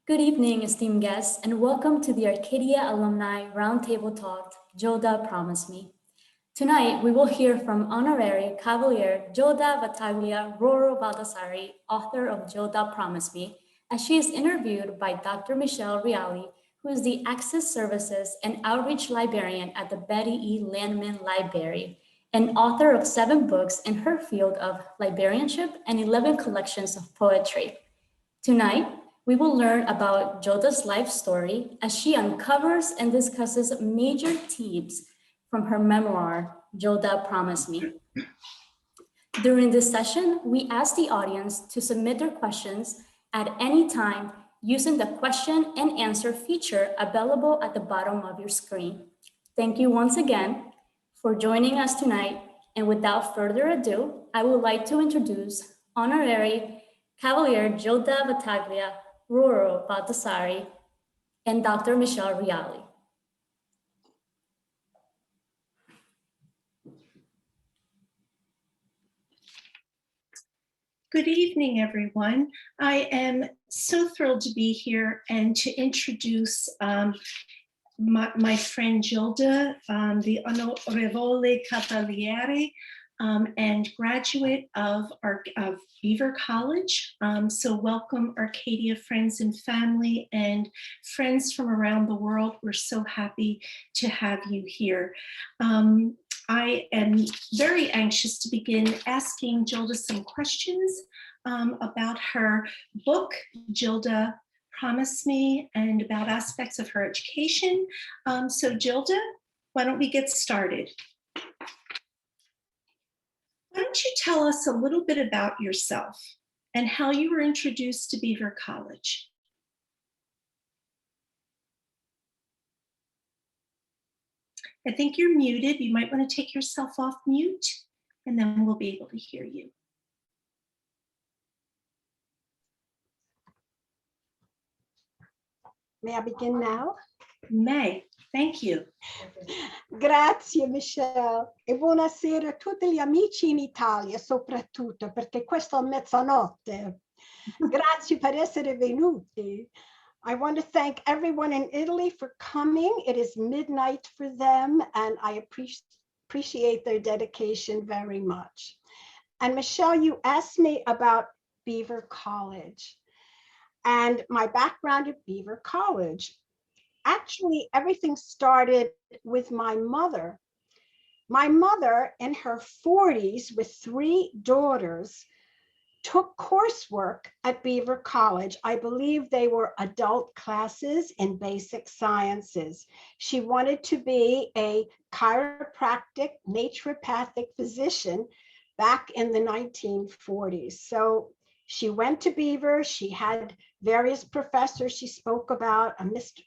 Good evening, esteemed guests, and welcome to the Arcadia Alumni Roundtable Talk, Gilda Promised Me. Tonight, we will hear from Honorary Cavalier Gilda Battaglia Rorro Baldassari, author of Gilda Promised Me, as she is interviewed by Dr. Michelle Reali, who is the Access Services and Outreach Librarian at the Betty E. Landman Library, and author of 7 books in her field of librarianship and 11 collections of poetry. Tonight, we will learn about Gilda's life story as she uncovers and discusses major themes from her memoir, Gilda Promised Me. During this session, we ask the audience to submit their questions at any time using the question and answer feature available at the bottom of your screen. Thank you once again for joining us tonight. And without further ado, I would like to introduce Honorary Cavalier Gilda Battaglia Rorro Baldassari and Dr. Michelle Reali. Good evening, everyone. I am so thrilled to be here and to introduce my friend Gilda, the Onorevole Cavaliere, and graduate of Beaver College. So welcome, Arcadia friends and family and friends from around the world. We're so happy to have you here. I am very anxious to begin asking Gilda some questions about her book, Gilda Promised Me, and about aspects of her education. So Gilda, why don't we get started? Why don't you tell us a little bit about yourself and how you were introduced to Beaver College? I think you're muted. You might want to take yourself off mute, and then we'll be able to hear you. May I begin now? May, thank you. Grazie Michelle e buonasera a tutti gli amici in Italia soprattutto perché questo è mezzanotte. Grazie per essere venuti. I want to thank everyone in Italy for coming. It is midnight for them and I appreciate their dedication very much. And Michelle, you asked me about Beaver College and my background at Beaver College. Actually, everything started with my mother. My mother, in her 40s with 3 daughters, took coursework at Beaver College. I believe they were adult classes in basic sciences. She wanted to be a chiropractic, naturopathic physician back in the 1940s. So she went to Beaver. She had various professors she spoke about.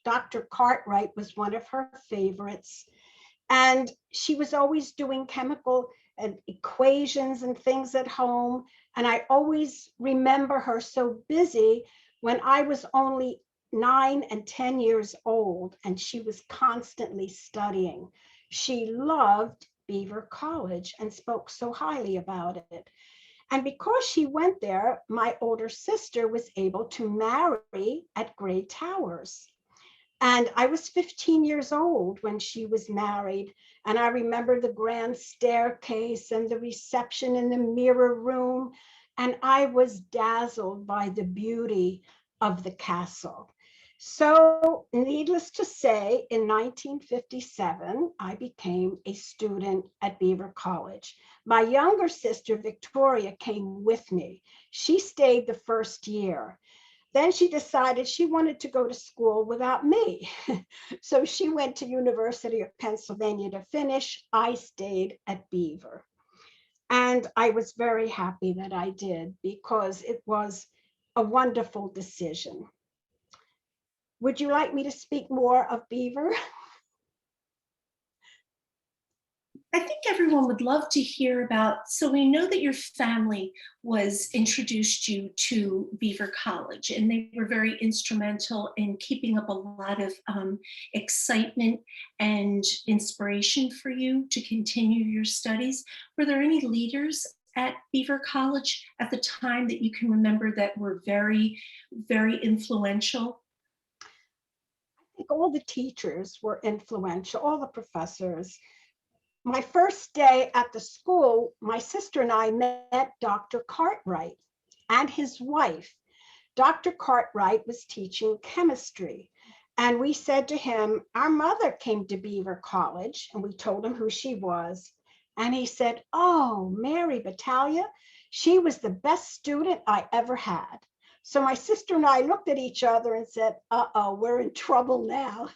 Dr. Cartwright was one of her favorites. And she was always doing chemical equations and things at home. And I always remember her so busy when I was only 9 and 10 years old, and she was constantly studying. She loved Beaver College and spoke so highly about it. And because she went there, my older sister was able to marry at Gray Towers. And I was 15 years old when she was married. And I remember the grand staircase and the reception in the mirror room. And I was dazzled by the beauty of the castle. So needless to say, in 1957, I became a student at Beaver College. My younger sister, Victoria, came with me. She stayed the first year. Then she decided she wanted to go to school without me. So she went to University of Pennsylvania to finish. I stayed at Beaver. And I was very happy that I did because it was a wonderful decision. Would you like me to speak more of Beaver? I think everyone would love to hear about, so we know that your family was introduced you to Beaver College and they were very instrumental in keeping up a lot of excitement and inspiration for you to continue your studies. Were there any leaders at Beaver College at the time that you can remember that were very, very influential think all the teachers were influential, all the professors. My first day at the school, my sister and I met Dr. Cartwright and his wife. Dr. Cartwright was teaching chemistry. And we said to him, our mother came to Beaver College, and we told him who she was. And he said, oh, Mary Battaglia, she was the best student I ever had. So my sister and I looked at each other and said, uh-oh, we're in trouble now.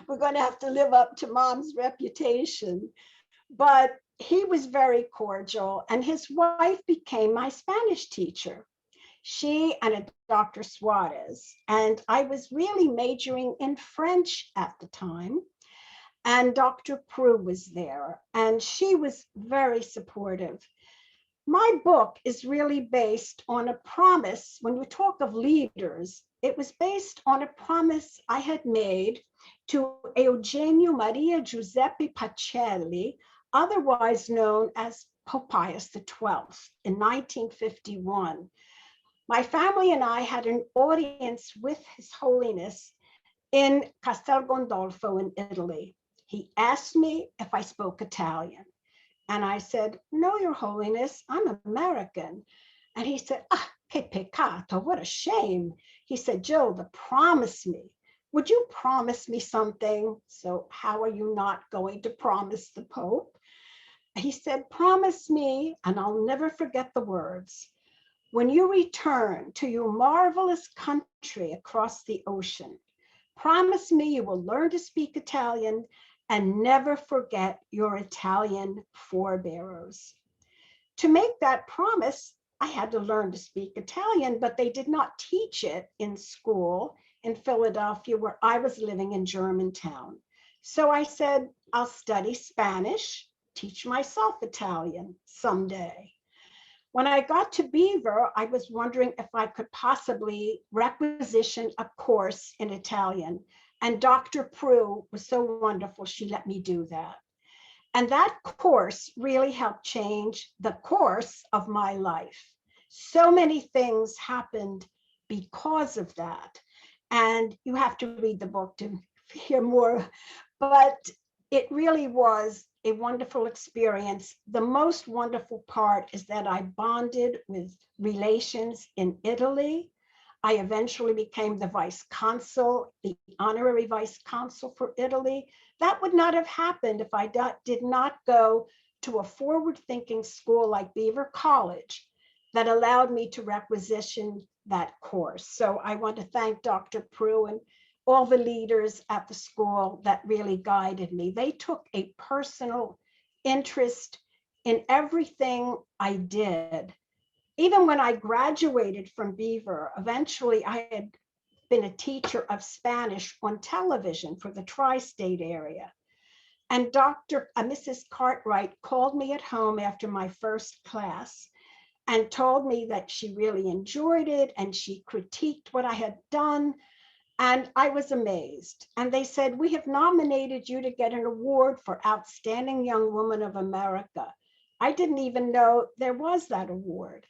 We're going to have to live up to mom's reputation. But he was very cordial, and his wife became my Spanish teacher. She and a Dr. Suarez, and I was really majoring in French at the time. And Dr. Prue was there, and she was very supportive. My book is really based on a promise. When we talk of leaders, it was based on a promise I had made to Eugenio Maria Giuseppe Pacelli, otherwise known as Pope Pius XII, in 1951. My family and I had an audience with His Holiness in Castel Gandolfo in Italy. He asked me if I spoke Italian. And I said, no, Your Holiness, I'm American. And he said, ah, che peccato, what a shame. He said, Gilda, promise me. Would you promise me something? So how are you not going to promise the Pope? He said, promise me, and I'll never forget the words. When you return to your marvelous country across the ocean, promise me you will learn to speak Italian and never forget your Italian forebears. To make that promise, I had to learn to speak Italian, but they did not teach it in school in Philadelphia, where I was living in Germantown. So I said, I'll study Spanish, teach myself Italian someday. When I got to Beaver, I was wondering if I could possibly requisition a course in Italian. And Dr. Prue was so wonderful, she let me do that. And that course really helped change the course of my life. So many things happened because of that. And you have to read the book to hear more, but it really was a wonderful experience. The most wonderful part is that I bonded with relations in Italy. I eventually became the vice consul, the honorary vice consul for Italy. That would not have happened if I did not go to a forward-thinking school like Beaver College that allowed me to requisition that course. So I want to thank Dr. Prue and all the leaders at the school that really guided me. They took a personal interest in everything I did. Even when I graduated from Beaver, eventually I had been a teacher of Spanish on television for the tri-state area. And Mrs. Cartwright called me at home after my first class and told me that she really enjoyed it and she critiqued what I had done. And I was amazed. And they said, we have nominated you to get an award for Outstanding Young Woman of America. I didn't even know there was that award,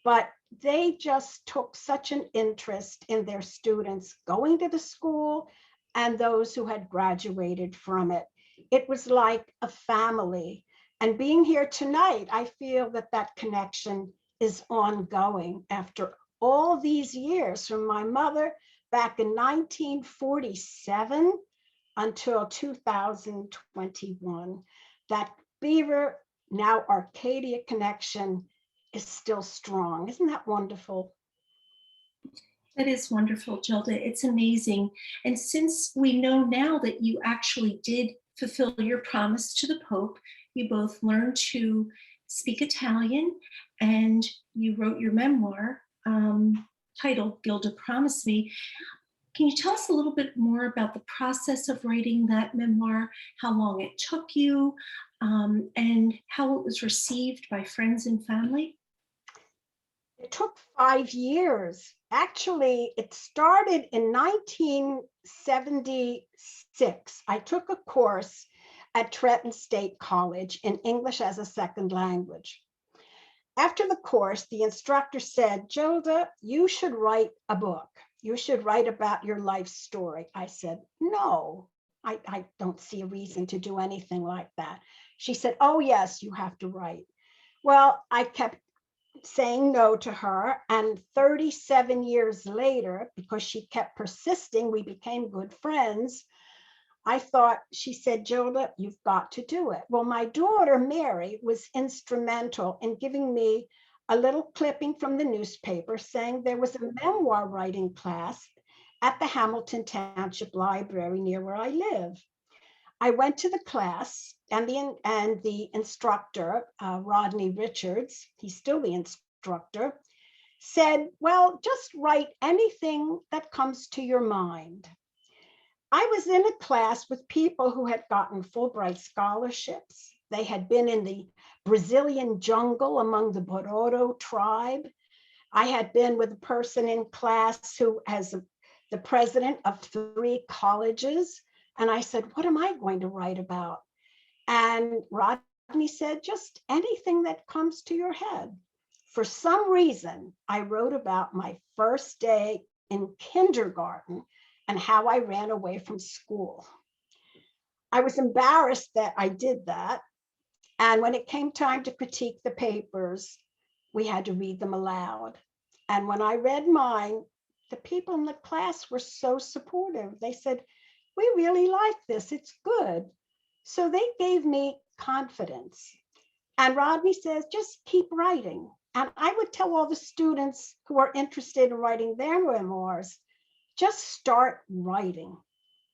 but they just took such an interest in their students going to the school and those who had graduated from it. It was like a family. And being here tonight, I feel that that connection is ongoing after all these years, from my mother back in 1947 until 2021. That Beaver, now Arcadia connection is still strong. Isn't that wonderful? That is wonderful, Gilda. It's amazing. And since we know now that you actually did fulfill your promise to the Pope, you both learned to speak Italian and you wrote your memoir titled Gilda Promise Me. Can you tell us a little bit more about the process of writing that memoir, how long it took you, and how it was received by friends and family? It took 5 years. Actually, it started in 1976. I took a course at Trenton State College in English as a second language. After the course, the instructor said, Gilda, you should write a book. you should write about your life story. I said, no, I don't see a reason to do anything like that. She said, oh, yes, you have to write. Well, I kept saying no to her. And 37 years later, because she kept persisting, we became good friends. I thought, she said, Gilda, you've got to do it. Well, my daughter, Mary, was instrumental in giving me a little clipping from the newspaper saying there was a memoir writing class at the Hamilton Township Library near where I live. I went to the class, and the instructor, Rodney Richards, he's still the instructor, said, well, just write anything that comes to your mind. I was in a class with people who had gotten Fulbright scholarships. They had been in the Brazilian jungle among the Bororo tribe. I had been with a person in class who has the president of 3 colleges. And I said, what am I going to write about? And Rodney said, just anything that comes to your head. For some reason, I wrote about my first day in kindergarten and how I ran away from school. I was embarrassed that I did that. And when it came time to critique the papers, we had to read them aloud. And when I read mine, the people in the class were so supportive. They said, we really like this, it's good. So they gave me confidence. And Rodney says, just keep writing. And I would tell all the students who are interested in writing their memoirs, just start writing,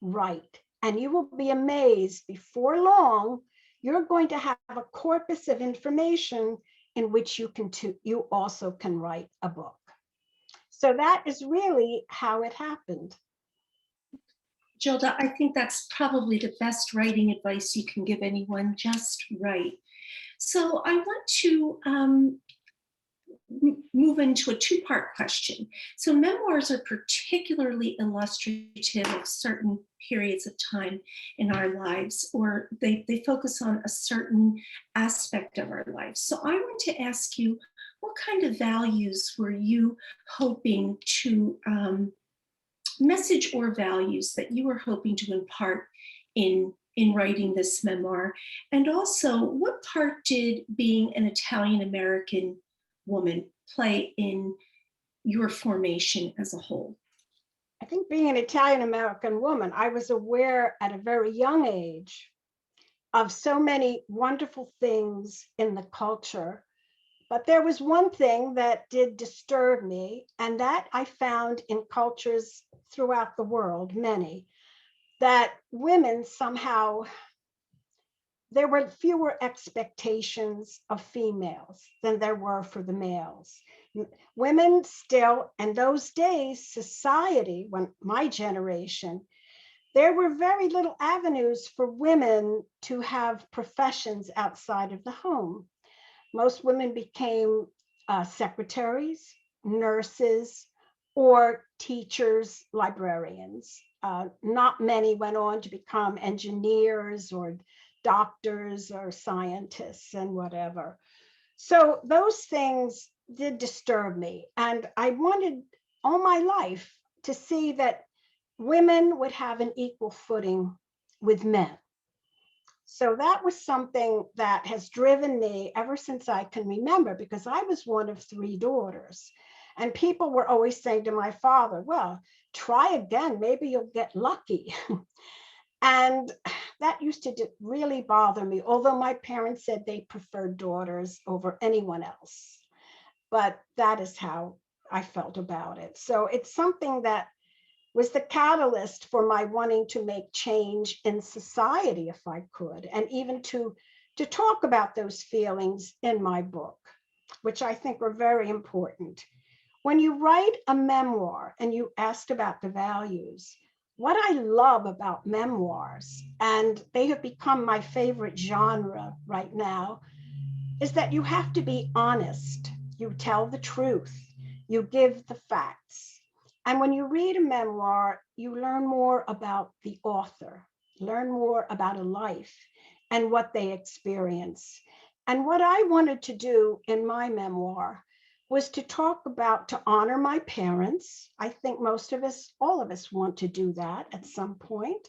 write. And you will be amazed before long, you're going to have a corpus of information in which you also can write a book. So that is really how it happened. Gilda, I think that's probably the best writing advice you can give anyone, just write. So I want to move into a 2-part question. So memoirs are particularly illustrative of certain periods of time in our lives, or they focus on a certain aspect of our lives. So I want to ask you, what kind of values were you hoping to message or values that you were hoping to impart in writing this memoir? And also, what part did being an Italian-American woman play in your formation as a whole? I think being an Italian-American woman, I was aware at a very young age of so many wonderful things in the culture. But there was one thing that did disturb me, and that I found in cultures throughout the world, many, that women somehow, there were fewer expectations of females than there were for the males. Women still, in those days, society, when my generation, there were very little avenues for women to have professions outside of the home. Most women became secretaries, nurses, or teachers, librarians. Not many went on to become engineers or doctors or scientists and whatever. So those things did disturb me. And I wanted all my life to see that women would have an equal footing with men. So that was something that has driven me ever since I can remember, because I was one of 3 daughters. And people were always saying to my father, well, try again, maybe you'll get lucky. And that used to really bother me, although my parents said they preferred daughters over anyone else. But that is how I felt about it. So it's something that was the catalyst for my wanting to make change in society, if I could, and even to talk about those feelings in my book, which I think are very important. When you write a memoir, and you asked about the values, what I love about memoirs, and they have become my favorite genre right now, is that you have to be honest. You tell the truth. You give the facts. And when you read a memoir, you learn more about the author, learn more about a life and what they experience. And what I wanted to do in my memoir was to talk about, to honor my parents. I think most of us, all of us want to do that at some point,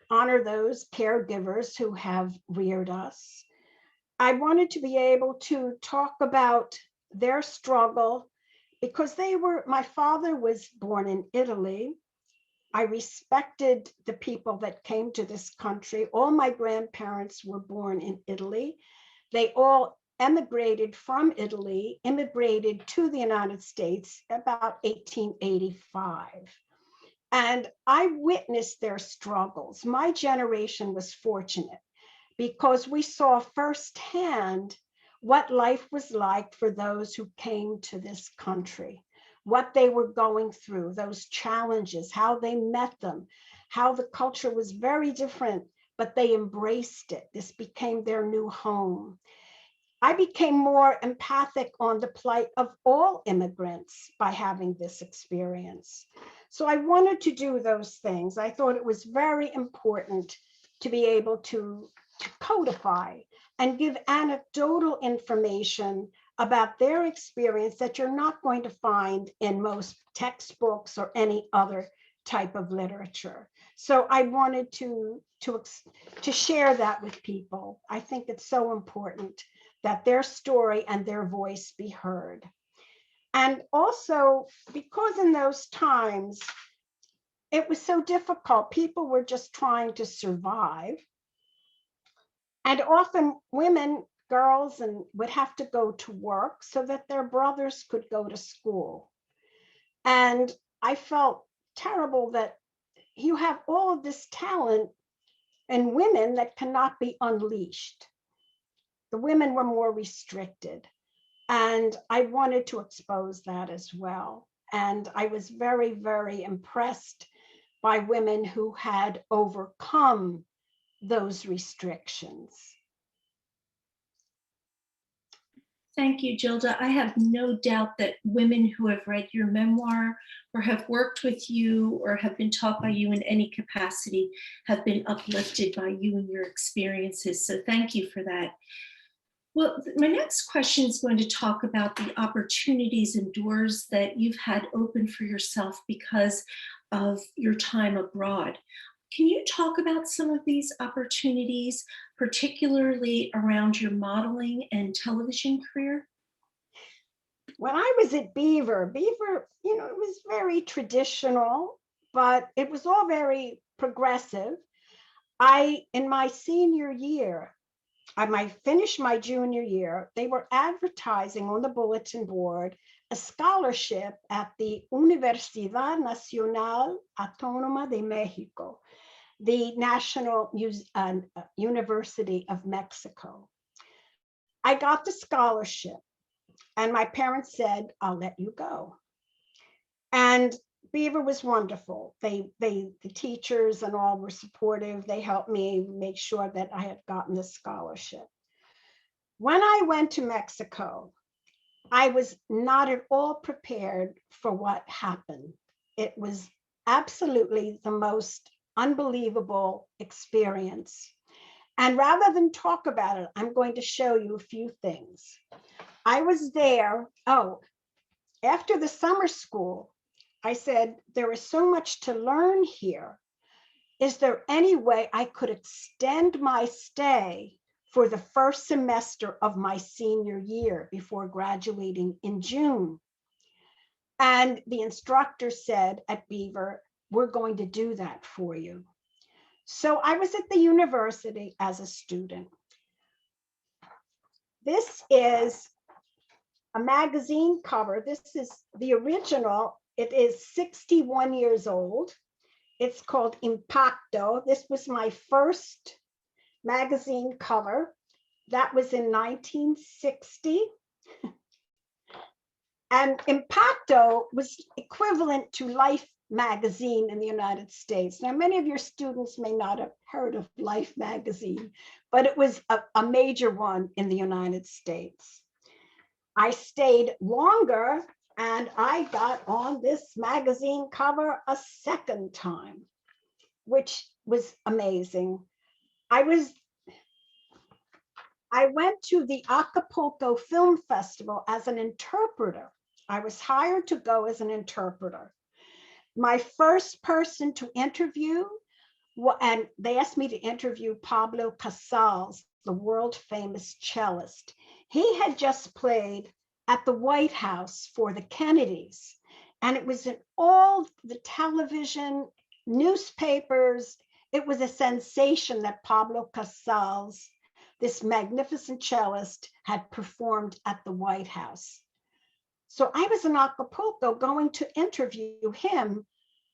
honor those caregivers who have reared us. I wanted to be able to talk about their struggle because my father was born in Italy. I respected the people that came to this country. All my grandparents were born in Italy. They all emigrated from Italy, immigrated to the United States about 1885. And I witnessed their struggles. My generation was fortunate because we saw firsthand what life was like for those who came to this country, what they were going through, those challenges, how they met them, how the culture was very different, but they embraced it. This became their new home. I became more empathic on the plight of all immigrants by having this experience. So I wanted to do those things. I thought it was very important to be able to codify and give anecdotal information about their experience that you're not going to find in most textbooks or any other type of literature. So I wanted to share that with people. I think it's so important that their story and their voice be heard. And also, because in those times, it was so difficult, people were just trying to survive. And often women, girls, and would have to go to work so that their brothers could go to school. And I felt terrible that you have all of this talent in women that cannot be unleashed. The women were more restricted. And I wanted to expose that as well. And I was very, very impressed by women who had overcome those restrictions. Thank you, Gilda. I have no doubt that women who have read your memoir or have worked with you or have been taught by you in any capacity have been uplifted by you and your experiences. So thank you for that. Well, my next question is going to talk about the opportunities and doors that you've had open for yourself because of your time abroad. Can you talk about some of these opportunities, particularly around your modeling and television career? When I was at Beaver, it was very traditional, but it was all very progressive. In my senior year, I finished my junior year, they were advertising on the bulletin board a scholarship at the Universidad Nacional Autónoma de México, the National University of Mexico. I got the scholarship and my parents said, I'll let you go. And Beaver was wonderful. The teachers and all were supportive. They helped me make sure that I had gotten the scholarship. When I went to Mexico, I was not at all prepared for what happened. It was absolutely the most unbelievable experience. And rather than talk about it, I'm going to show you a few things. I was there, after the summer school, I said, there is so much to learn here. Is there any way I could extend my stay for the first semester of my senior year before graduating in June? And the instructor said at Beaver, we're going to do that for you. So I was at the university as a student. This is a magazine cover. This is the original. It is 61 years old. It's called Impacto. This was my first magazine cover. That was in 1960. And Impacto was equivalent to Life magazine in the United States. Now, many of your students may not have heard of Life magazine, but it was a major one in the United States. I stayed longer and I got on this magazine cover a second time, which was amazing. I went to the Acapulco Film Festival as an interpreter. I was hired to go as an interpreter. My first person to interview, and they asked me to interview Pablo Casals, the world famous cellist. He had just played at the White House for the Kennedys, and it was in all the television, newspapers. It was a sensation that Pablo Casals, this magnificent cellist, had performed at the White House. So I was in Acapulco going to interview him,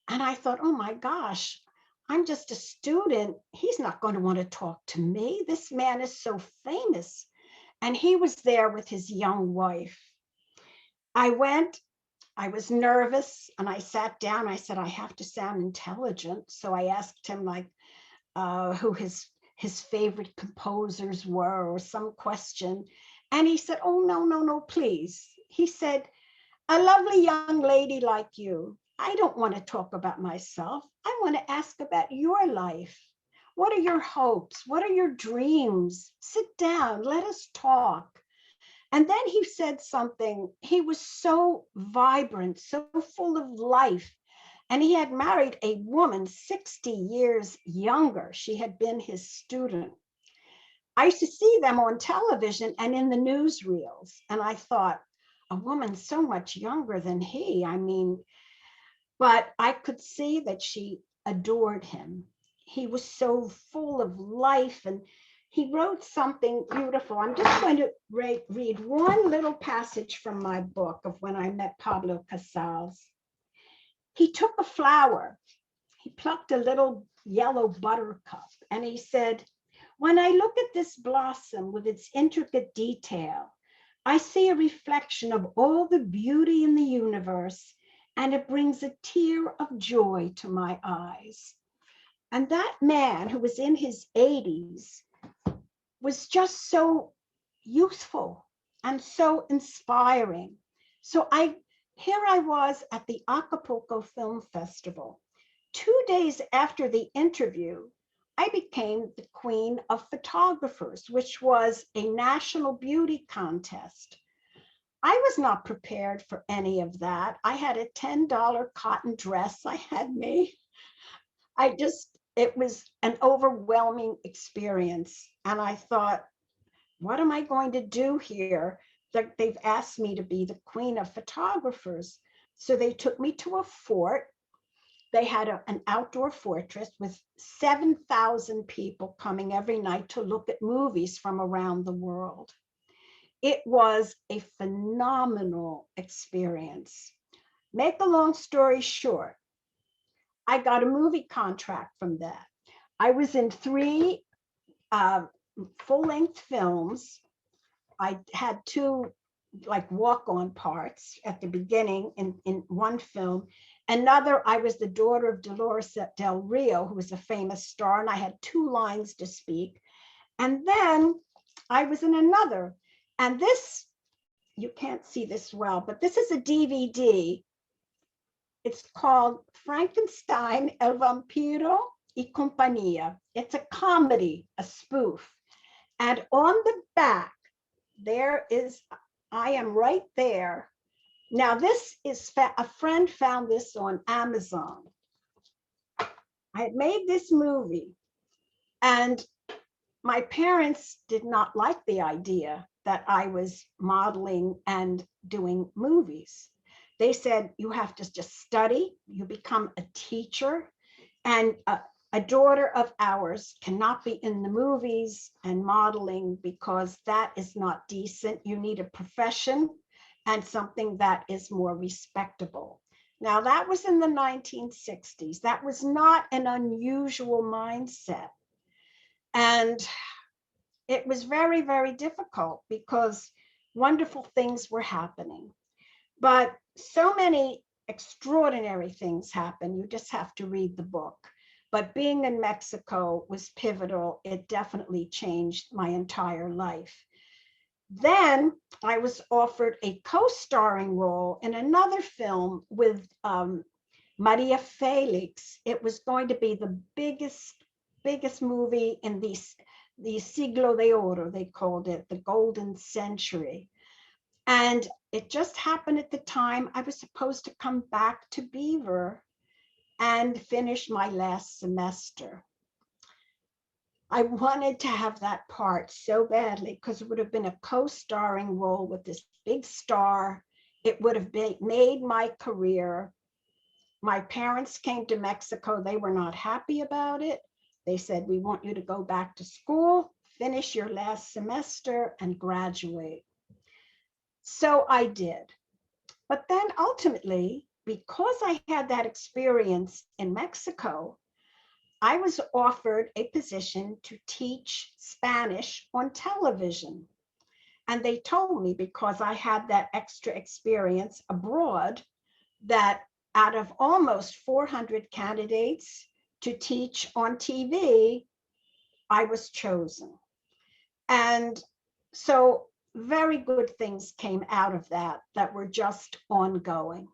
and I thought, oh my gosh, I'm just a student. He's not going to want to talk to me. This man is so famous. And he was there with his young wife. I went, I was nervous, and I sat down. I said, I have to sound intelligent. So I asked him like who his favorite composers were or some question. And he said, oh, no, please. He said, a lovely young lady like you, I don't want to talk about myself. I want to ask about your life. What are your hopes? What are your dreams? Sit down, let us talk. And then he said something. He was so vibrant, so full of life. And he had married a woman 60 years younger. She had been his student. I used to see them on television and in the newsreels. And I thought, a woman so much younger than he, I mean, but I could see that she adored him. He was so full of life, and he wrote something beautiful. I'm just going to read one little passage from my book of when I met Pablo Casals. He took a flower, he plucked a little yellow buttercup, and he said, when I look at this blossom with its intricate detail, I see a reflection of all the beauty in the universe, and it brings a tear of joy to my eyes. And that man, who was in his 80s, was just so youthful and so inspiring. So here I was at the Acapulco Film Festival. 2 days after the interview, I became the queen of photographers, which was a national beauty contest. I was not prepared for any of that. I had a $10 cotton dress I had made. It was an overwhelming experience. And I thought, what am I going to do here? They've asked me to be the queen of photographers. So they took me to a fort. They had an outdoor fortress with 7,000 people coming every night to look at movies from around the world. It was a phenomenal experience. Make a long story short, I got a movie contract from that. I was in 3 full-length films. I had 2 like walk-on parts at the beginning in one film. Another, I was the daughter of Dolores Del Rio, who was a famous star, and I had 2 lines to speak. And then I was in another. And this, you can't see this well, but this is a DVD. It's called Frankenstein, El Vampiro y Compañía. It's a comedy, a spoof. And on the back, there is, I am right there. Now this is, a friend found this on Amazon. I had made this movie, and my parents did not like the idea that I was modeling and doing movies. They said, you have to just study, you become a teacher, and a daughter of ours cannot be in the movies and modeling because that is not decent. You need a profession and something that is more respectable. Now, that was in the 1960s. That was not an unusual mindset. And it was very, very difficult because wonderful things were happening. But so many extraordinary things happen. You just have to read the book. But being in Mexico was pivotal. It definitely changed my entire life. Then I was offered a co-starring role in another film with Maria Felix. It was going to be the biggest movie in the Siglo de Oro, they called it, the golden century. And it just happened at the time I was supposed to come back to Beaver and finish my last semester. I wanted to have that part so badly because it would have been a co-starring role with this big star. It would have made my career. My parents came to Mexico. They were not happy about it. They said, we want you to go back to school, finish your last semester, and graduate. So I did. But then ultimately, because I had that experience in Mexico, I was offered a position to teach Spanish on television. And they told me, because I had that extra experience abroad, that out of almost 400 candidates to teach on TV, I was chosen. And so very good things came out of that were just ongoing.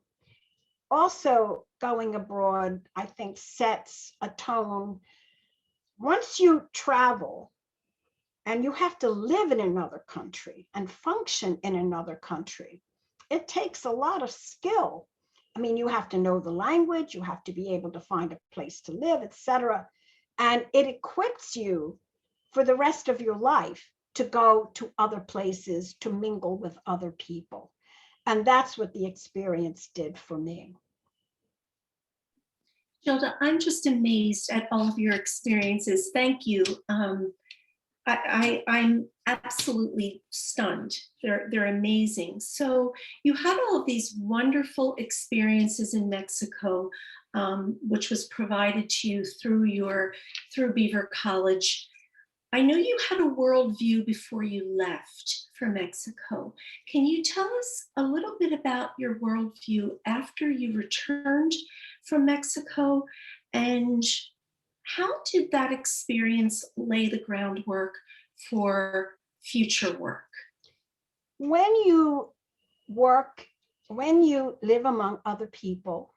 Also, going abroad, I think, sets a tone. Once you travel and you have to live in another country and function in another country, it takes a lot of skill. I mean, you have to know the language, you have to be able to find a place to live, etc. And it equips you for the rest of your life to go to other places, to mingle with other people. And that's what the experience did for me. Gilda, I'm just amazed at all of your experiences. Thank you. I'm absolutely stunned. They're amazing. So you had all of these wonderful experiences in Mexico, which was provided to you through Beaver College. I know you had a worldview before you left for Mexico. Can you tell us a little bit about your worldview after you returned from Mexico, and how did that experience lay the groundwork for future work? When you work, when you live among other people,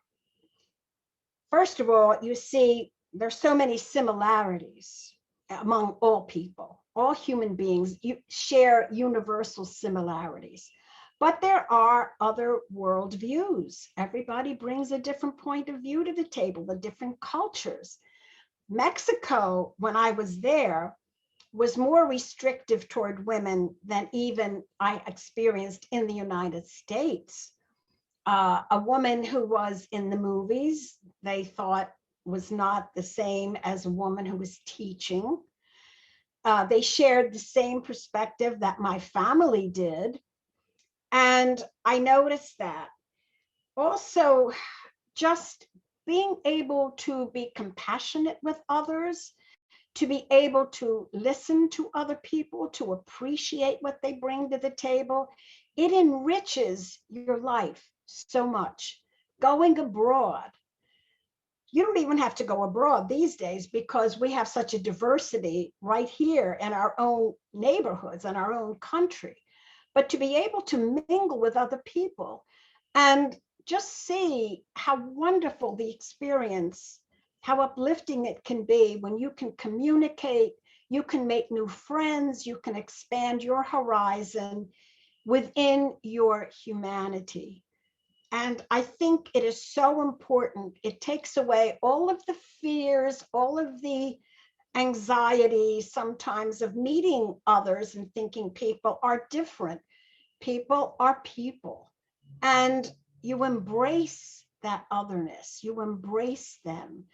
first of all, you see there's so many similarities among all people. All human beings share universal similarities, but there are other worldviews. Everybody brings a different point of view to the table, the different cultures. Mexico, when I was there, was more restrictive toward women than even I experienced in the United States. A woman who was in the movies, they thought was not the same as a woman who was teaching. They shared the same perspective that my family did. And I noticed that. Also, just being able to be compassionate with others, to be able to listen to other people, to appreciate what they bring to the table, it enriches your life so much. Going abroad, you don't even have to go abroad these days because we have such a diversity right here in our own neighborhoods and our own country. But to be able to mingle with other people and just see how wonderful the experience, how uplifting it can be when you can communicate, you can make new friends, you can expand your horizon within your humanity. And I think it is so important. It takes away all of the fears, all of the anxiety sometimes of meeting others and thinking people are different. People are people. And you embrace that otherness, you embrace them.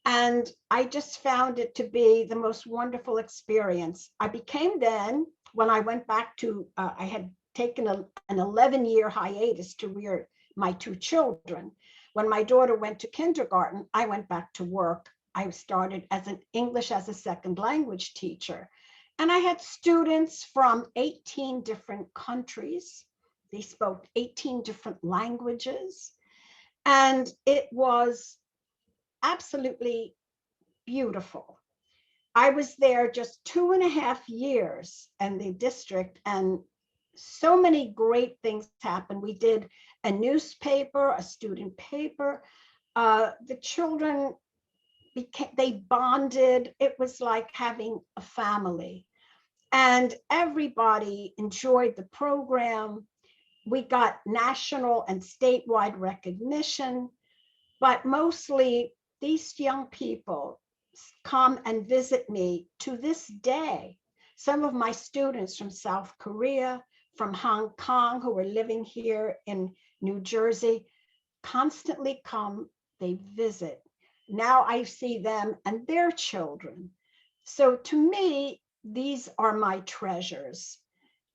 And I just found it to be the most wonderful experience. I became then, when I went back to, I had taken an 11-year hiatus to rear my two children. When my daughter went to kindergarten, I went back to work. I started as an English as a second language teacher. And I had students from 18 different countries. They spoke 18 different languages. And it was absolutely beautiful. I was there just 2.5 years in the district, and so many great things happened. We did a newspaper, a student paper. The children they bonded. It was like having a family, and everybody enjoyed the program. we got national and statewide recognition, but mostly these young people come and visit me to this day. Some of my students from South Korea, from Hong Kong, who are living here in New Jersey, constantly come, they visit. Now I see them and their children. So to me, these are my treasures.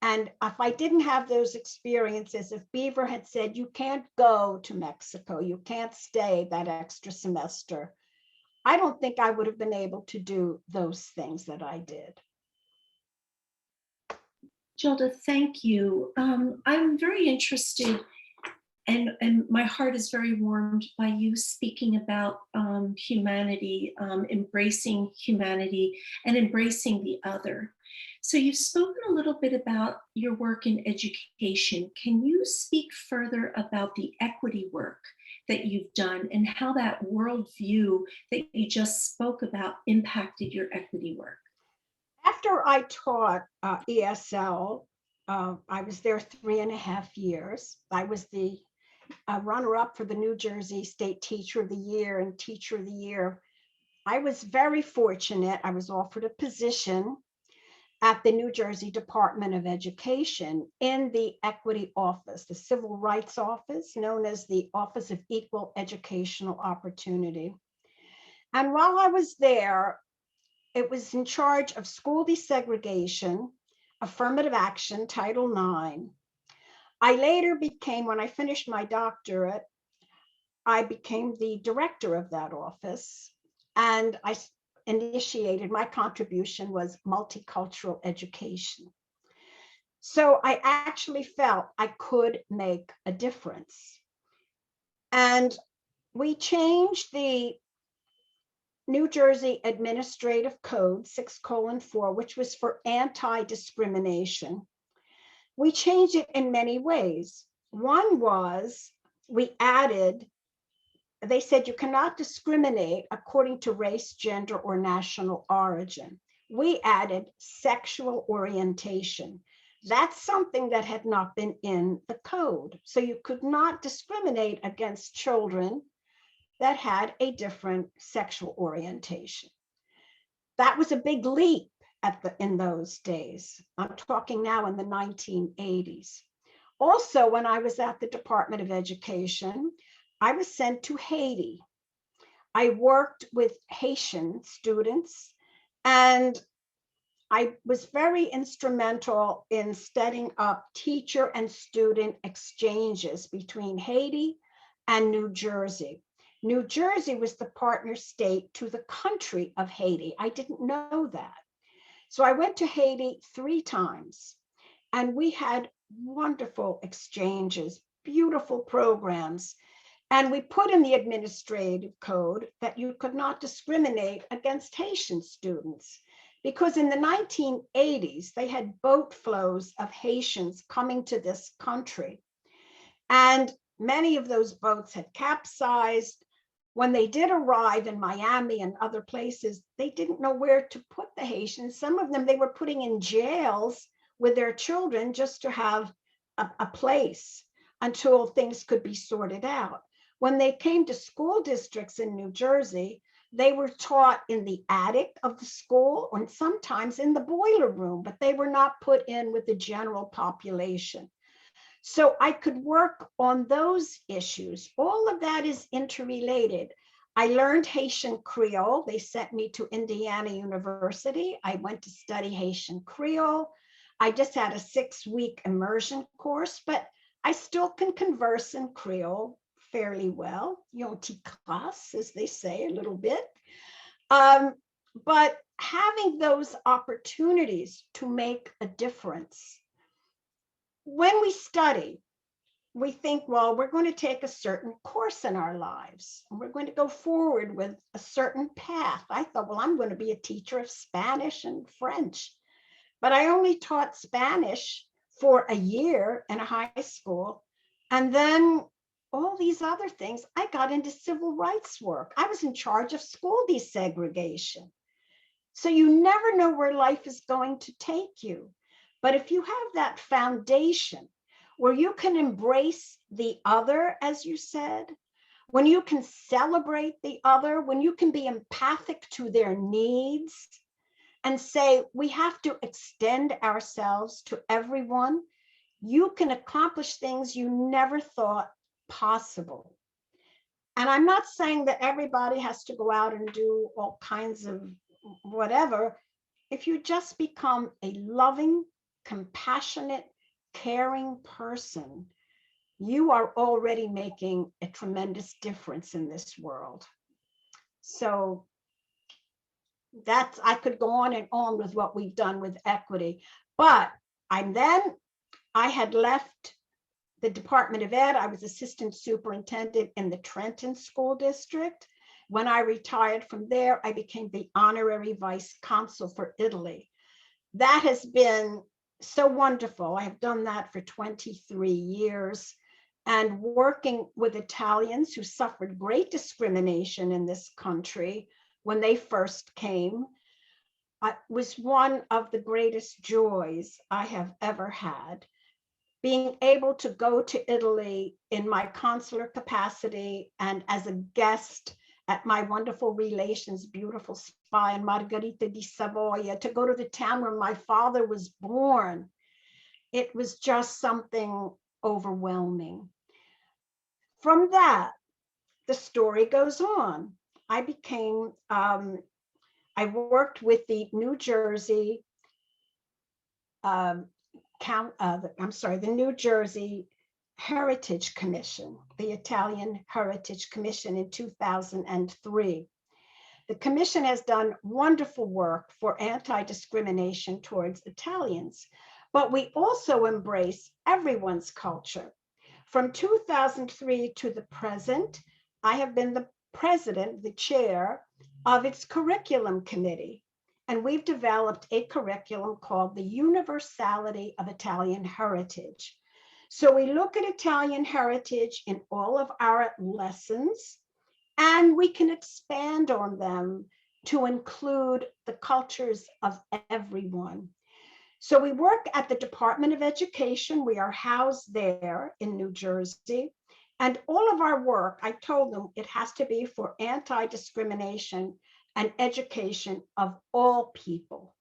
And if I didn't have those experiences, if Beaver had said, you can't go to Mexico, you can't stay that extra semester, I don't think I would have been able to do those things that I did. Gilda, thank you. I'm very interested, and my heart is very warmed by you speaking about humanity, embracing humanity and embracing the other. So you've spoken a little bit about your work in education. Can you speak further about the equity work that you've done and how that worldview that you just spoke about impacted your equity work? After I taught ESL, I was there 3.5 years. I was the runner-up for the New Jersey State Teacher of the Year and Teacher of the Year. I was very fortunate. I was offered a position at the New Jersey Department of Education in the Equity Office, the Civil Rights Office, known as the Office of Equal Educational Opportunity. And while I was there, it was in charge of school desegregation, affirmative action, Title IX. I later became, when I finished my doctorate, I became the director of that office, and I initiated, my contribution was multicultural education. So I actually felt I could make a difference. And we changed the New Jersey Administrative Code 6:4, which was for anti-discrimination. We changed it in many ways. One was we added, they said you cannot discriminate according to race, gender, or national origin. We added sexual orientation. That's something that had not been in the code. So you could not discriminate against children that had a different sexual orientation. That was a big leap in those days. I'm talking now in the 1980s. Also, when I was at the Department of Education, I was sent to Haiti. I worked with Haitian students, and I was very instrumental in setting up teacher and student exchanges between Haiti and New Jersey. New Jersey was the partner state to the country of Haiti. I didn't know that. So I went to Haiti 3 times, and we had wonderful exchanges, beautiful programs. And we put in the administrative code that you could not discriminate against Haitian students, because in the 1980s, they had boat flows of Haitians coming to this country. And many of those boats had capsized. When they did arrive in Miami and other places, they didn't know where to put the Haitians. Some of them they were putting in jails with their children just to have a place until things could be sorted out. When they came to school districts in New Jersey, they were taught in the attic of the school and sometimes in the boiler room, but they were not put in with the general population. So I could work on those issues. All of that is interrelated. I learned Haitian Creole. They sent me to Indiana University. I went to study Haitian Creole. I just had a 6-week immersion course, but I still can converse in Creole fairly well, petit classe, as they say, a little bit. But having those opportunities to make a difference. When we study, we think, well, we're going to take a certain course in our lives, and we're going to go forward with a certain path. I thought, well, I'm going to be a teacher of Spanish and French, but I only taught Spanish for a year in a high school. And then all these other things, I got into civil rights work. I was in charge of school desegregation. So you never know where life is going to take you. But if you have that foundation, where you can embrace the other, as you said, when you can celebrate the other, when you can be empathic to their needs and say, we have to extend ourselves to everyone, you can accomplish things you never thought possible. And I'm not saying that everybody has to go out and do all kinds of whatever. If you just become a loving, compassionate, caring person, you are already making a tremendous difference in this world. So I could go on and on with what we've done with equity, but I had left the Department of Ed. I was assistant superintendent in the Trenton School District. When I retired from there, I became the honorary vice consul for Italy. That has been so wonderful. I have done that for 23 years. And working with Italians who suffered great discrimination in this country when they first came was one of the greatest joys I have ever had. Being able to go to Italy in my consular capacity and as a guest at my wonderful relations, beautiful spa in Margherita di Savoia, to go to the town where my father was born, it was just something overwhelming. From that, the story goes on. I worked with the New Jersey the New Jersey Heritage Commission, the Italian Heritage Commission in 2003. The commission has done wonderful work for anti-discrimination towards Italians, but we also embrace everyone's culture. From 2003 to the present, I have been the president, the chair of its curriculum committee. And we've developed a curriculum called the Universality of Italian Heritage. So we look at Italian heritage in all of our lessons, and we can expand on them to include the cultures of everyone. So we work at the Department of Education. We are housed there in New Jersey. And all of our work, I told them it has to be for anti-discrimination and education of all people.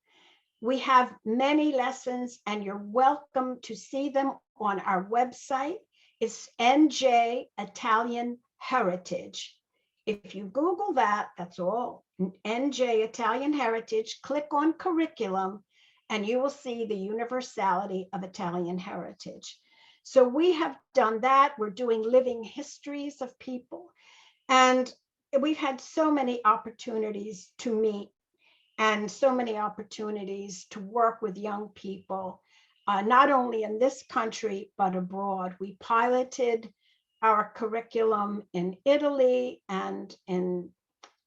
We have many lessons and you're welcome to see them on our website. It's NJ Italian Heritage. If you Google that, that's all, NJ Italian Heritage, click on curriculum and you will see the universality of Italian heritage. So we have done that. We're doing living histories of people. And we've had so many opportunities to meet and so many opportunities to work with young people, not only in this country, but abroad. We piloted our curriculum in Italy and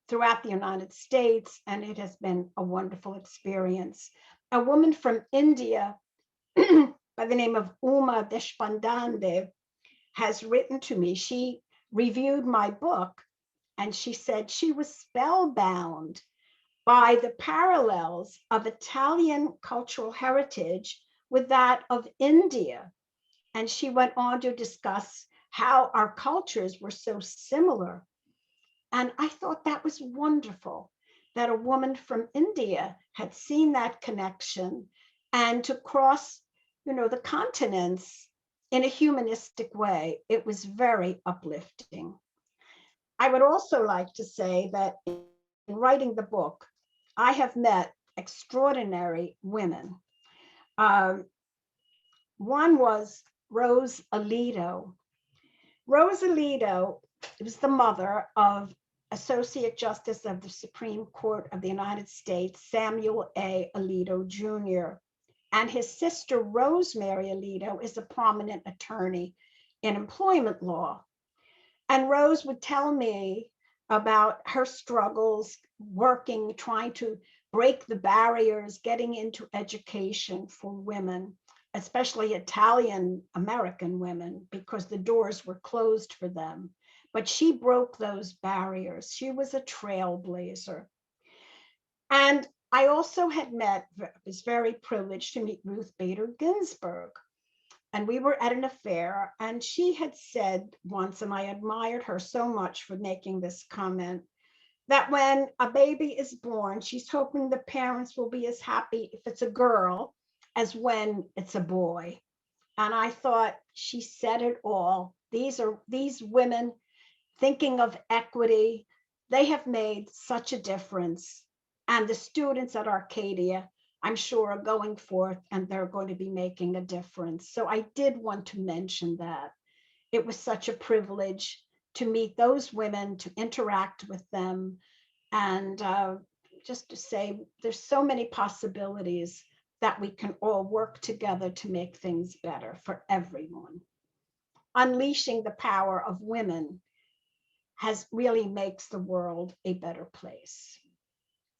throughout the United States, and it has been a wonderful experience. A woman from India by the name of Uma Deshpandande has written to me. She reviewed my book and she said she was spellbound by the parallels of Italian cultural heritage with that of India. And she went on to discuss how our cultures were so similar. And I thought that was wonderful that a woman from India had seen that connection and to cross, the continents in a humanistic way. It was very uplifting. I would also like to say that in writing the book, I have met extraordinary women. One was Rose Alito. Rose Alito was the mother of Associate Justice of the Supreme Court of the United States, Samuel A. Alito Jr. And his sister, Rosemary Alito, is a prominent attorney in employment law. And Rose would tell me about her struggles working, trying to break the barriers, getting into education for women, especially Italian American women, because the doors were closed for them. But she broke those barriers. She was a trailblazer. And I also was very privileged to meet Ruth Bader Ginsburg. and we were at an affair, and she had said once, and I admired her so much for making this comment, that when a baby is born, she's hoping the parents will be as happy if it's a girl as when it's a boy. And I thought she said it all. These women thinking of equity, they have made such a difference. And the students at Arcadia, I'm sure, are going forth and they're going to be making a difference. So I did want to mention that. It was such a privilege to meet those women, to interact with them, and just to say there's so many possibilities that we can all work together to make things better for everyone. Unleashing the power of women has really makes the world a better place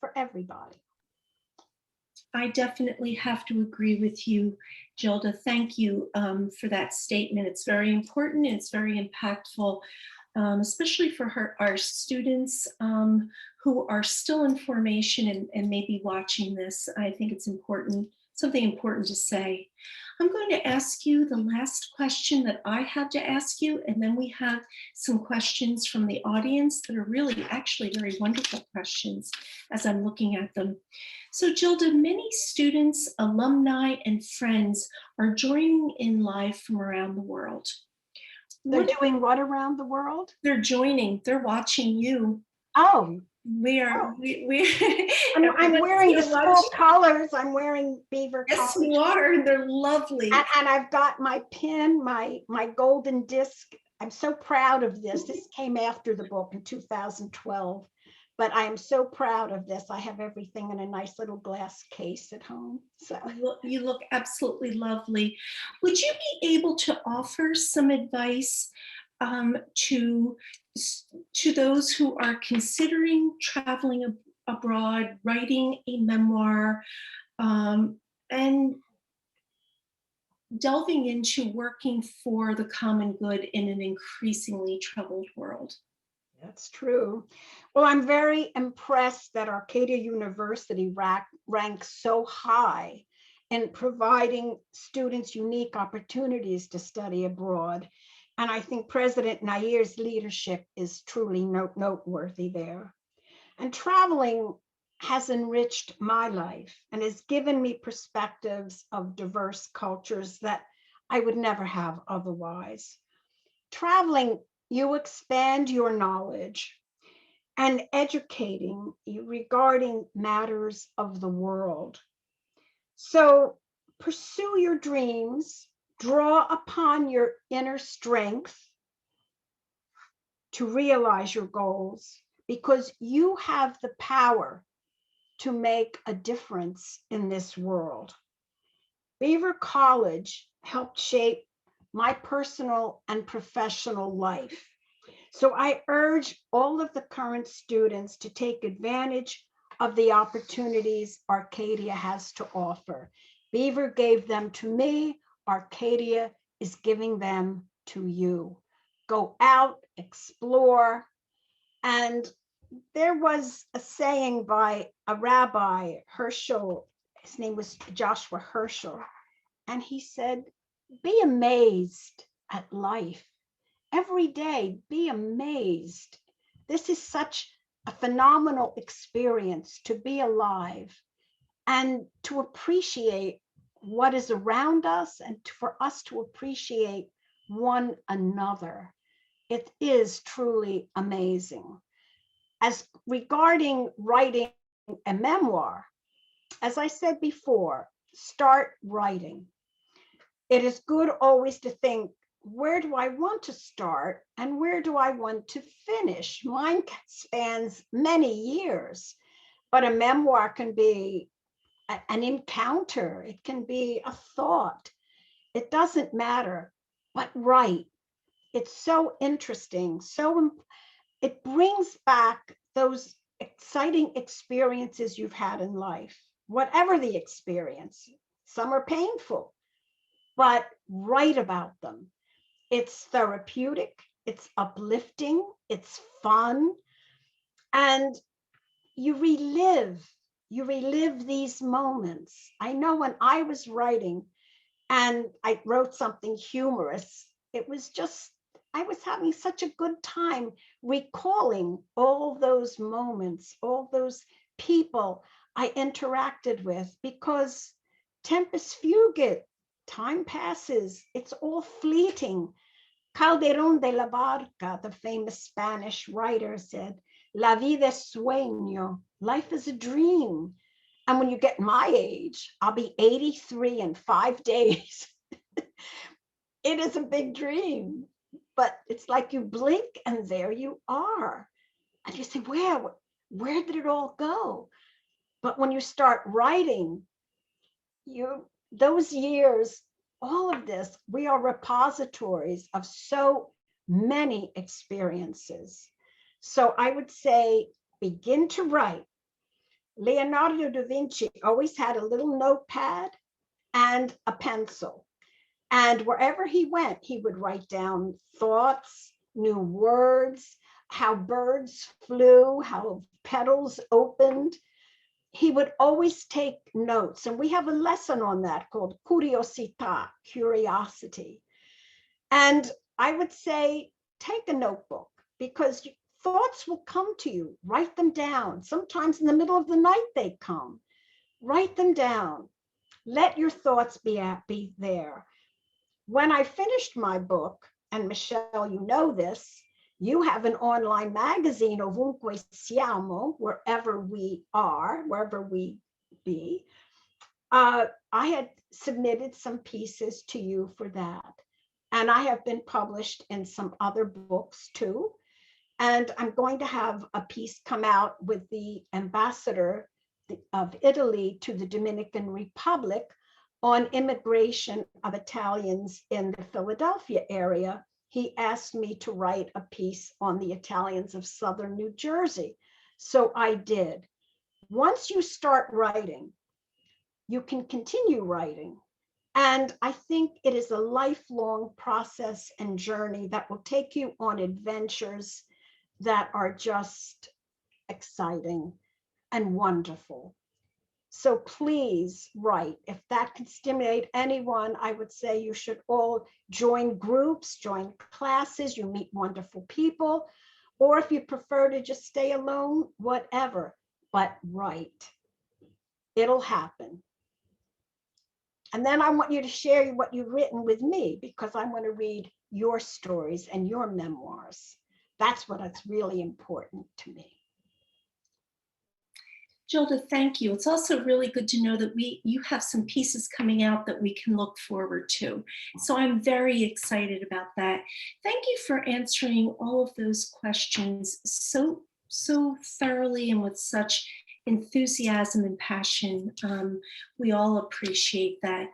for everybody. I definitely have to agree with you, Gilda. Thank you for that statement. It's very important and it's very impactful, especially for our students who are still in formation and maybe watching this. I think it's important, something important to say. I'm going to ask you the last question that I have to ask you, and then we have some questions from the audience that are really actually very wonderful questions as I'm looking at them. So Gilda, many students, alumni, and friends are joining in live from around the world. They're doing what around the world? They're joining, they're watching you. Oh. I'm wearing the school colors. I'm wearing Beaver Yes, College. you are. They're lovely. And I've got my pin, my golden disc. I'm so proud of this. This came after the book in 2012, but I am so proud of this. I have everything in a nice little glass case at home. So you look absolutely lovely. Would you be able to offer some advice to those who are considering traveling abroad, writing a memoir, and delving into working for the common good in an increasingly troubled world? That's true. Well, I'm very impressed that Arcadia University ranks so high in providing students unique opportunities to study abroad. And I think President Nair's leadership is truly noteworthy there. And traveling has enriched my life and has given me perspectives of diverse cultures that I would never have otherwise. Traveling, you expand your knowledge and educating you regarding matters of the world. So pursue your dreams, draw upon your inner strength to realize your goals, because you have the power to make a difference in this world. Beaver College helped shape my personal and professional life. So I urge all of the current students to take advantage of the opportunities Arcadia has to offer. Beaver gave them to me, Arcadia is giving them to you. Go out, explore. And there was a saying by a rabbi, Herschel, his name was Joshua Herschel, and he said, be amazed at life. Every day, be amazed. This is such a phenomenal experience to be alive and to appreciate what is around us and for us to appreciate one another. It is truly amazing. As regarding writing a memoir, as I said before, start writing. It is good always to think, where do I want to start and where do I want to finish? Mine spans many years, but a memoir can be an encounter. It can be a thought. It doesn't matter, but write. It's so interesting. It brings back those exciting experiences you've had in life, whatever the experience. Some are painful, but write about them. It's therapeutic, it's uplifting, it's fun, and you relive these moments. I know when I was writing and I wrote something humorous. It was just, I was having such a good time recalling all those moments, all those people I interacted with, because tempus fugit, time passes, it's all fleeting. Calderón de la Barca, the famous Spanish writer, said, La vida es sueño, life is a dream. And when you get my age, I'll be 83 in 5 days. It is a big dream, but it's like you blink and there you are. And you say, where did it all go? But when you start writing, those years, all of this, we are repositories of so many experiences. So I would say, begin to write. Leonardo da Vinci always had a little notepad and a pencil. And wherever he went, he would write down thoughts, new words, how birds flew, how petals opened. He would always take notes. And we have a lesson on that called curiosità, curiosity. And I would say, take a notebook, because thoughts will come to you. Write them down. Sometimes in the middle of the night they come. Write them down. Let your thoughts be there. When I finished my book, and Michelle, you know this, you have an online magazine, Ovunque Siamo, wherever we are, wherever we be. I had submitted some pieces to you for that. And I have been published in some other books too. And I'm going to have a piece come out with the ambassador of Italy to the Dominican Republic on immigration of Italians in the Philadelphia area. He asked me to write a piece on the Italians of Southern New Jersey. So I did. Once you start writing, you can continue writing. And I think it is a lifelong process and journey that will take you on adventures that are just exciting and wonderful. So please write. If that can stimulate anyone, I would say you should all join groups, join classes, you meet wonderful people, or if you prefer to just stay alone, whatever, but write. It'll happen. And then I want you to share what you've written with me, because I want to read your stories and your memoirs. That's what's really important to me. Gilda, thank you. It's also really good to know that you have some pieces coming out that we can look forward to. So I'm very excited about that. Thank you for answering all of those questions so thoroughly and with such enthusiasm and passion. We all appreciate that.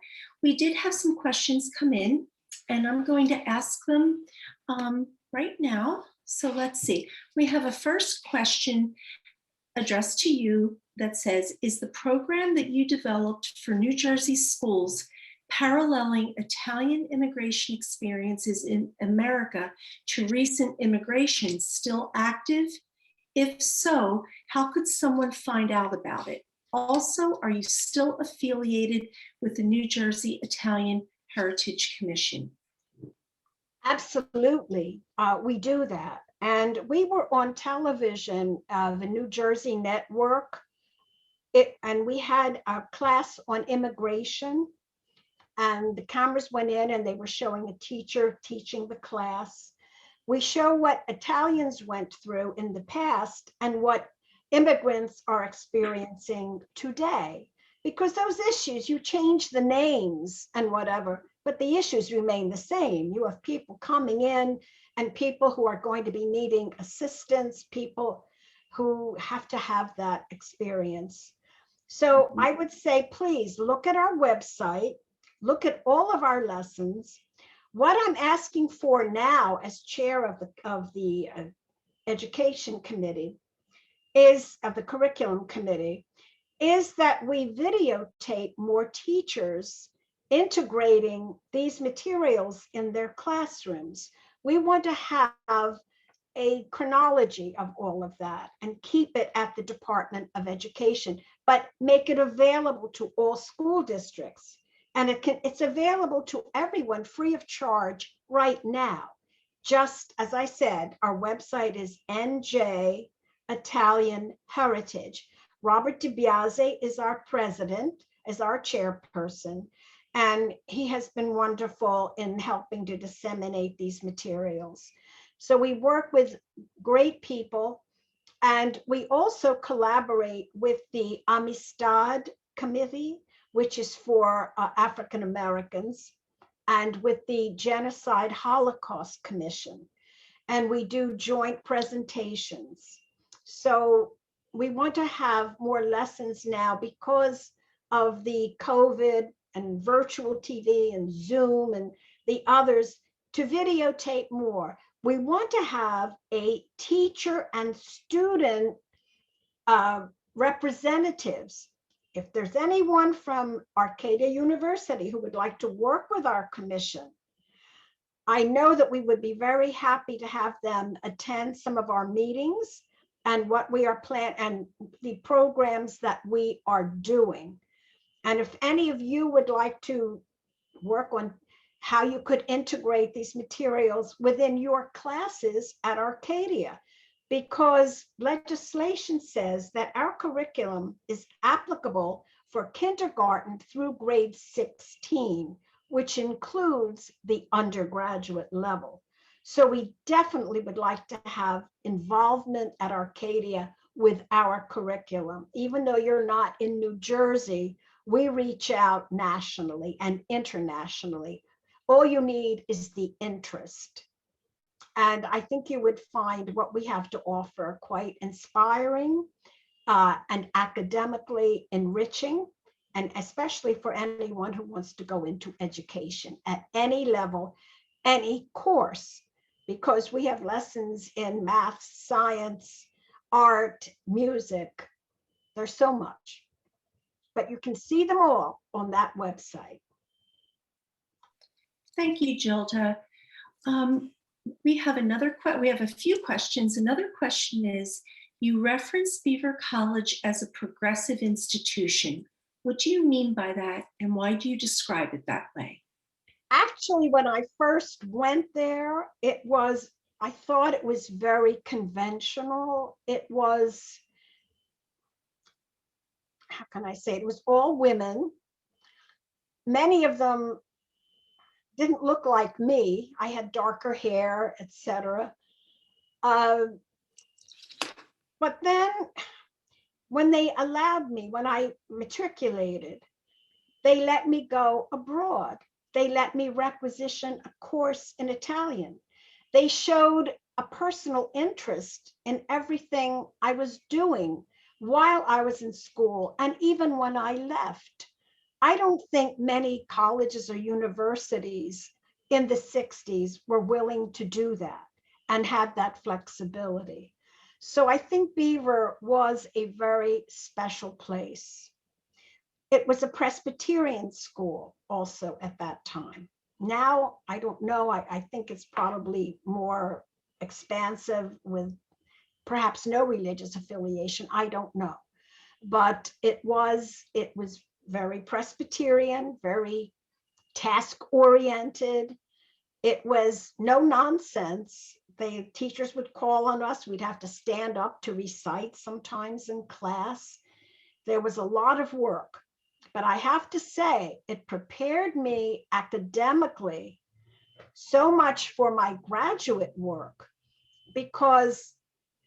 We did have some questions come in, and I'm going to ask them right now. So let's see. We have a first question addressed to you that says, is the program that you developed for New Jersey schools paralleling Italian immigration experiences in America to recent immigration still active? If so, how could someone find out about it? Also, are you still affiliated with the New Jersey Italian Heritage Commission? Absolutely, we do that. And we were on television, the New Jersey Network, and we had a class on immigration, and the cameras went in and they were showing a teacher teaching the class. We show what Italians went through in the past and what immigrants are experiencing today, because those issues, you change the names and whatever, but the issues remain the same. You have people coming in and people who are going to be needing assistance, people who have to have that experience. So I would say, please look at our website, look at all of our lessons. What I'm asking for now as chair of the education committee of the curriculum committee, is that we videotape more teachers integrating these materials in their classrooms. We want to have a chronology of all of that and keep it at the Department of Education, but make it available to all school districts. And it's available to everyone free of charge right now. Just as I said, our website is NJ Italian Heritage. Robert DiBiase is our president, is our chairperson, and he has been wonderful in helping to disseminate these materials. So we work with great people, and we also collaborate with the Amistad Committee, which is for African Americans, and with the Genocide Holocaust Commission. And we do joint presentations. So we want to have more lessons now because of the COVID and virtual TV and Zoom and the others, to videotape more. We want to have a teacher and student representatives. If there's anyone from Arcadia University who would like to work with our commission, I know that we would be very happy to have them attend some of our meetings and what we are planning and the programs that we are doing. And if any of you would like to work on how you could integrate these materials within your classes at Arcadia, because legislation says that our curriculum is applicable for kindergarten through grade 16, which includes the undergraduate level. So we definitely would like to have involvement at Arcadia with our curriculum. Even though you're not in New Jersey, we reach out nationally and internationally. All you need is the interest. And I think you would find what we have to offer quite inspiring and academically enriching, and especially for anyone who wants to go into education at any level, any course, because we have lessons in math, science, art, music. There's so much, but you can see them all on that website. Thank you, Gilda. We have a few questions. Another question is, you reference Beaver College as a progressive institution. What do you mean by that, and why do you describe it that way? Actually, when I first went there, I thought it was very conventional. It was, how can I say, it was all women. Many of them didn't look like me. I had darker hair, etc. But then when they allowed me, when I matriculated, they let me go abroad. They let me requisition a course in Italian. They showed a personal interest in everything I was doing while I was in school and even when I left. I don't think many colleges or universities in the 60s were willing to do that and had that flexibility. So I think Beaver was a very special place. It was a Presbyterian school also at that time. Now, I don't know, I think it's probably more expansive with perhaps no religious affiliation, I don't know. But it was very Presbyterian, very task-oriented. It was no nonsense. The teachers would call on us. We'd have to stand up to recite sometimes in class. There was a lot of work, but I have to say, it prepared me academically so much for my graduate work, because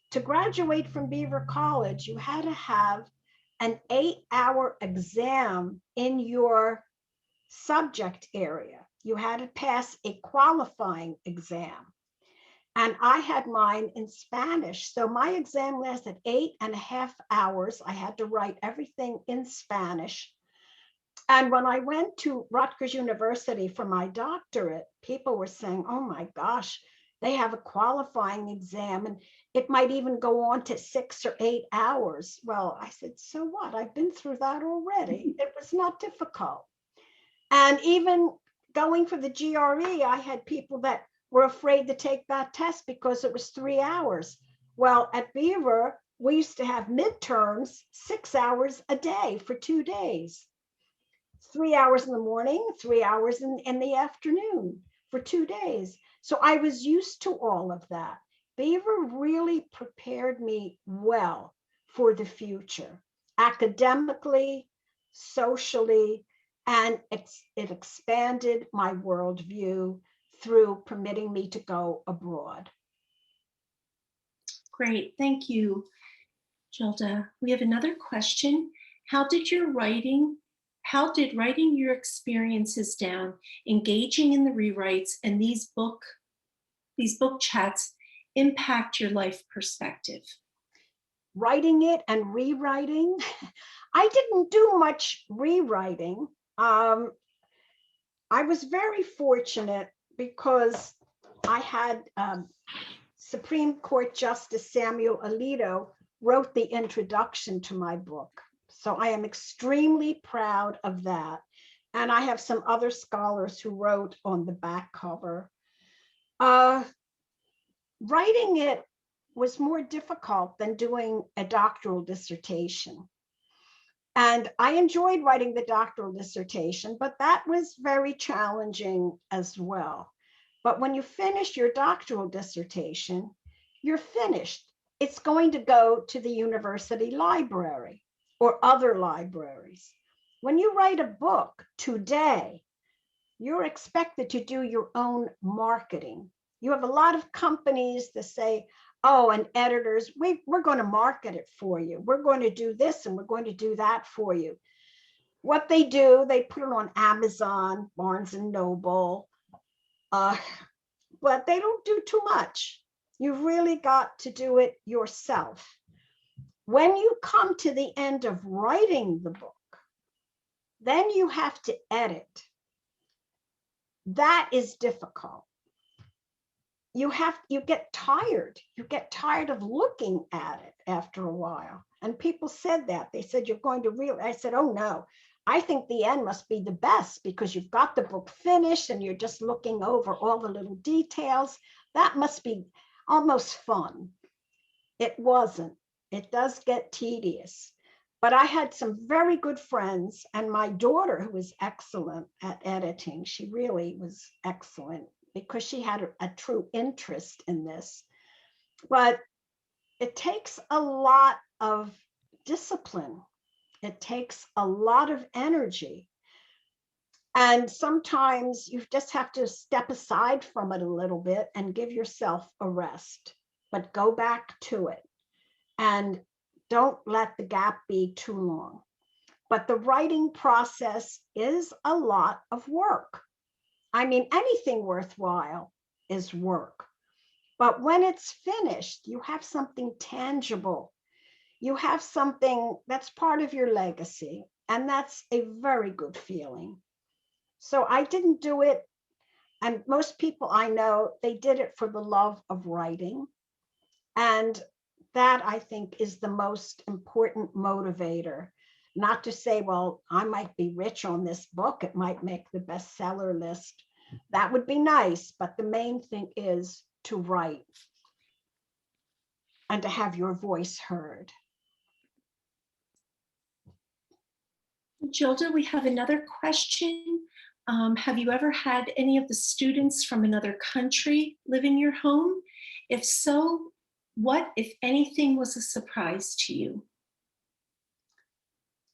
to graduate from Beaver College, you had to have an 8-hour exam in your subject area. You had to pass a qualifying exam. And I had mine in Spanish. So my exam lasted 8.5 hours. I had to write everything in Spanish. And when I went to Rutgers University for my doctorate, people were saying, oh my gosh, they have a qualifying exam and it might even go on to 6 or 8 hours. Well, I said, so what? I've been through that already. It was not difficult. And even going for the GRE, I had people that were afraid to take that test because it was 3 hours. Well, at Beaver, we used to have midterms 6 hours a day for 2 days. 3 hours in the morning, 3 hours in the afternoon for 2 days. So I was used to all of that. Beaver really prepared me well for the future, academically, socially, and it expanded my worldview through permitting me to go abroad. Great, thank you, Gilda. We have another question. How did writing your experiences down, engaging in the rewrites, and these book chats impact your life perspective? Writing it and rewriting. I didn't do much rewriting. I was very fortunate because I had Supreme Court Justice Samuel Alito wrote the introduction to my book. So I am extremely proud of that. And I have some other scholars who wrote on the back cover. Writing it was more difficult than doing a doctoral dissertation. And I enjoyed writing the doctoral dissertation, but that was very challenging as well. But when you finish your doctoral dissertation, you're finished. It's going to go to the university library or other libraries. When you write a book today, you're expected to do your own marketing. You have a lot of companies that say, oh, and editors, we're going to market it for you. We're going to do this and we're going to do that for you. What they do, they put it on Amazon, Barnes and Noble, but they don't do too much. You've really got to do it yourself. When you come to the end of writing the book, then you have to edit. That is difficult. You get tired. You get tired of looking at it after a while. And people said that. They said, you're going to really, I said, oh no, I think the end must be the best because you've got the book finished and you're just looking over all the little details. That must be almost fun. It wasn't. It does get tedious. But I had some very good friends, and my daughter, who was excellent at editing, she really was excellent because she had a true interest in this. But it takes a lot of discipline. It takes a lot of energy. And sometimes you just have to step aside from it a little bit and give yourself a rest, but go back to it. And don't let the gap be too long. But the writing process is a lot of work. I mean, anything worthwhile is work. But when it's finished, you have something tangible. You have something that's part of your legacy. And that's a very good feeling. So I didn't do it. And most people I know, they did it for the love of writing. And that, I think, is the most important motivator. Not to say, well, I might be rich on this book. It might make the bestseller list. That would be nice. But the main thing is to write and to have your voice heard. Gilda, we have another question. Have you ever had any of the students from another country live in your home? If so, what, if anything, was a surprise to you?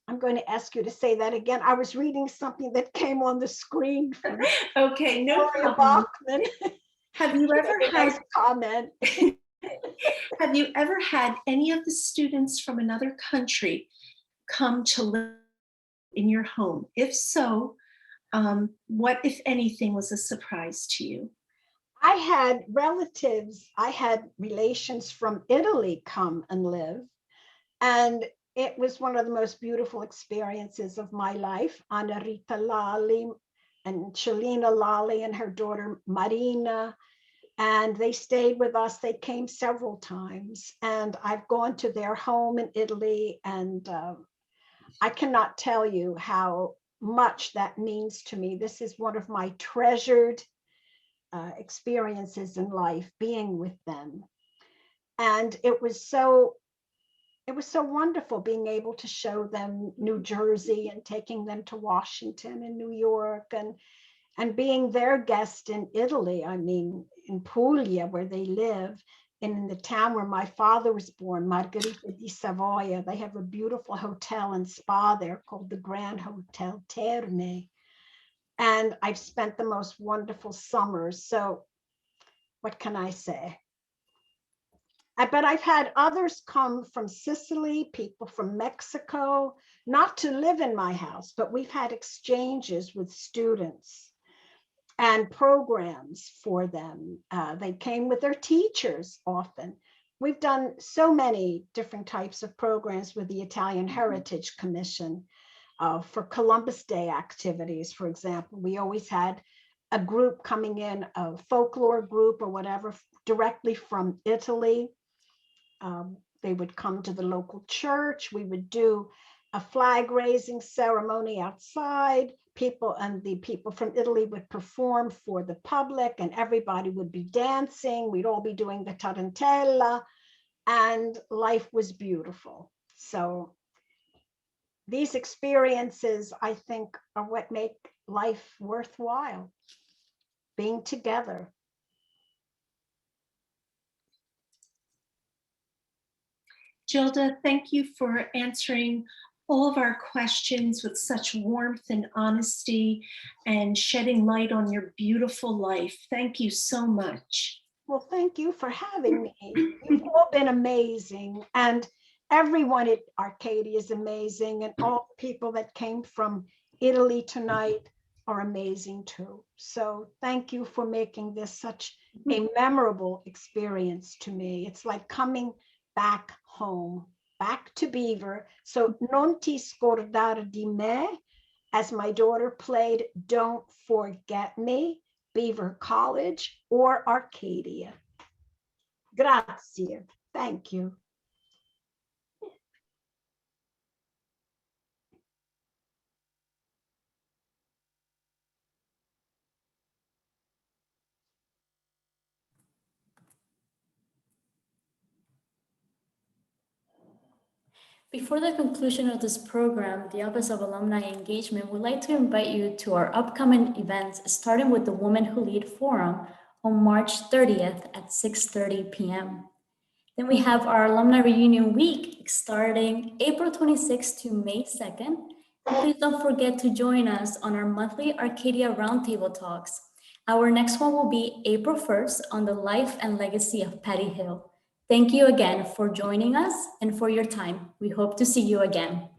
I'm going to ask you to say that again. I was reading something that came on the screen from Okay, no Gloria problem. Bachman. Have you ever had nice comment? Have you ever had any of the students from another country come to live in your home? If so, what, if anything, was a surprise to you? I had relatives, I had relations from Italy come and live. And it was one of the most beautiful experiences of my life. Anna Rita Lali and Celina Lali and her daughter Marina. And they stayed with us. They came several times. And I've gone to their home in Italy. And I cannot tell you how much that means to me. This is one of my treasured experiences in life, being with them. And it was so it was so wonderful being able to show them New Jersey and taking them to Washington and New York and being their guest in Italy. I mean, in Puglia, where they live, and in the town where my father was born, Margherita di Savoia. They have a beautiful hotel and spa there called the Grand Hotel Terme. And I've spent the most wonderful summers. So what can I say? But I've had others come from Sicily, people from Mexico, not to live in my house, but we've had exchanges with students and programs for them. They came with their teachers often. We've done so many different types of programs with the Italian Heritage Commission for Columbus Day activities, for example. We always had a group coming in, a folklore group or whatever, directly from Italy. They would come to the local church. We would do a flag raising ceremony outside. The people from Italy would perform for the public, and everybody would be dancing. We'd all be doing the tarantella, and life was beautiful. So these experiences, I think, are what make life worthwhile, being together. Gilda, thank you for answering all of our questions with such warmth and honesty and shedding light on your beautiful life. Thank you so much. Well, thank you for having me. You've all been amazing, and everyone at Arcadia is amazing, and all the people that came from Italy tonight are amazing too. So thank you for making this such a memorable experience to me. It's like coming back home, back to Beaver. So non ti scordare di me, as my daughter played Don't Forget Me, Beaver College or Arcadia. Grazie. Thank you. Before the conclusion of this program, the Office of Alumni Engagement would like to invite you to our upcoming events, starting with the Women Who Lead Forum on March 30th at 6:30 p.m. Then we have our Alumni Reunion Week starting April 26th to May 2nd. And please don't forget to join us on our monthly Arcadia Roundtable Talks. Our next one will be April 1st on the life and legacy of Patty Hill. Thank you again for joining us and for your time. We hope to see you again.